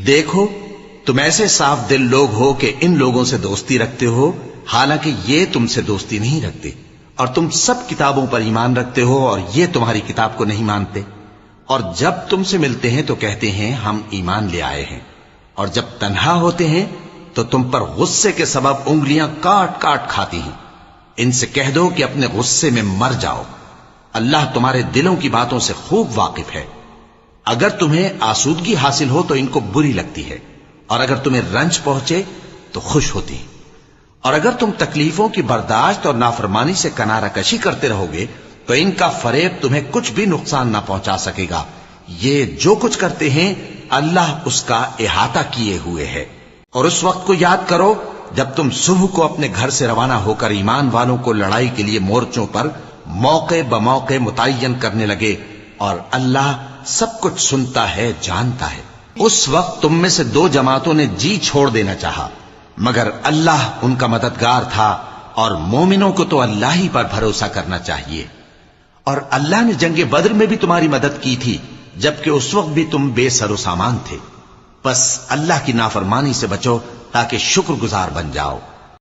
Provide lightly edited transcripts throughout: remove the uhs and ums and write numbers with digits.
دیکھو تم ایسے صاف دل لوگ ہو کہ ان لوگوں سے دوستی رکھتے ہو، حالانکہ یہ تم سے دوستی نہیں رکھتے، اور تم سب کتابوں پر ایمان رکھتے ہو اور یہ تمہاری کتاب کو نہیں مانتے، اور جب تم سے ملتے ہیں تو کہتے ہیں ہم ایمان لے آئے ہیں، اور جب تنہا ہوتے ہیں تو تم پر غصے کے سبب انگلیاں کاٹ کاٹ کھاتی ہیں۔ ان سے کہہ دو کہ اپنے غصے میں مر جاؤ، اللہ تمہارے دلوں کی باتوں سے خوب واقف ہے۔ اگر تمہیں آسودگی حاصل ہو تو ان کو بری لگتی ہے، اور اگر تمہیں رنج پہنچے تو خوش ہوتی ہے، اور اگر تم تکلیفوں کی برداشت اور نافرمانی سے کنارہ کشی کرتے رہو گے تو ان کا فریب تمہیں کچھ بھی نقصان نہ پہنچا سکے گا۔ یہ جو کچھ کرتے ہیں اللہ اس کا احاطہ کیے ہوئے ہے۔ اور اس وقت کو یاد کرو جب تم صبح کو اپنے گھر سے روانہ ہو کر ایمان والوں کو لڑائی کے لیے مورچوں پر موقع بموقع متعین کرنے لگے، اور اللہ سب کچھ سنتا ہے، جانتا ہے۔ اس وقت تم میں سے دو جماعتوں نے جی چھوڑ دینا چاہا، مگر اللہ ان کا مددگار تھا، اور مومنوں کو تو اللہ ہی پر بھروسہ کرنا چاہیے۔ اور اللہ نے جنگ بدر میں بھی تمہاری مدد کی تھی، جبکہ اس وقت بھی تم بے سر و سامان تھے۔ بس اللہ کی نافرمانی سے بچو تاکہ شکر گزار بن جاؤ۔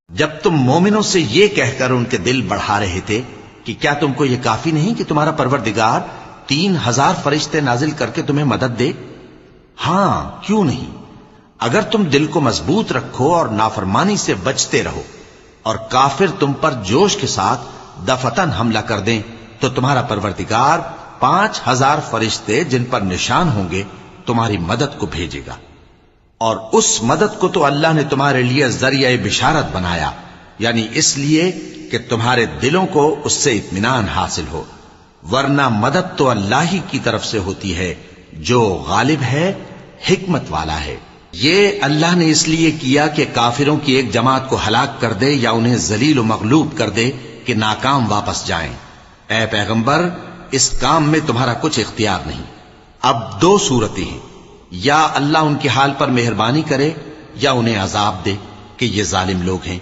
جب تم مومنوں سے یہ کہہ کر ان کے دل بڑھا رہے تھے کہ کیا تم کو یہ کافی نہیں کہ تمہارا پروردگار 3000 فرشتے نازل کر کے تمہیں مدد دے؟ ہاں، کیوں نہیں؟ اگر تم دل کو مضبوط رکھو اور نافرمانی سے بچتے رہو، اور کافر تم پر جوش کے ساتھ دفتن حملہ کر دیں، تو تمہارا پروردگار 5000 فرشتے جن پر نشان ہوں گے تمہاری مدد کو بھیجے گا۔ اور اس مدد کو تو اللہ نے تمہارے لیے ذریعہ بشارت بنایا، یعنی اس لیے کہ تمہارے دلوں کو اس سے اطمینان حاصل ہو، ورنہ مدد تو اللہ ہی کی طرف سے ہوتی ہے جو غالب ہے، حکمت والا ہے۔ یہ اللہ نے اس لیے کیا کہ کافروں کی ایک جماعت کو ہلاک کر دے یا انہیں ذلیل و مغلوب کر دے کہ ناکام واپس جائیں۔ اے پیغمبر، اس کام میں تمہارا کچھ اختیار نہیں۔ اب دو صورتیں ہیں، یا اللہ ان کے حال پر مہربانی کرے یا انہیں عذاب دے کہ یہ ظالم لوگ ہیں۔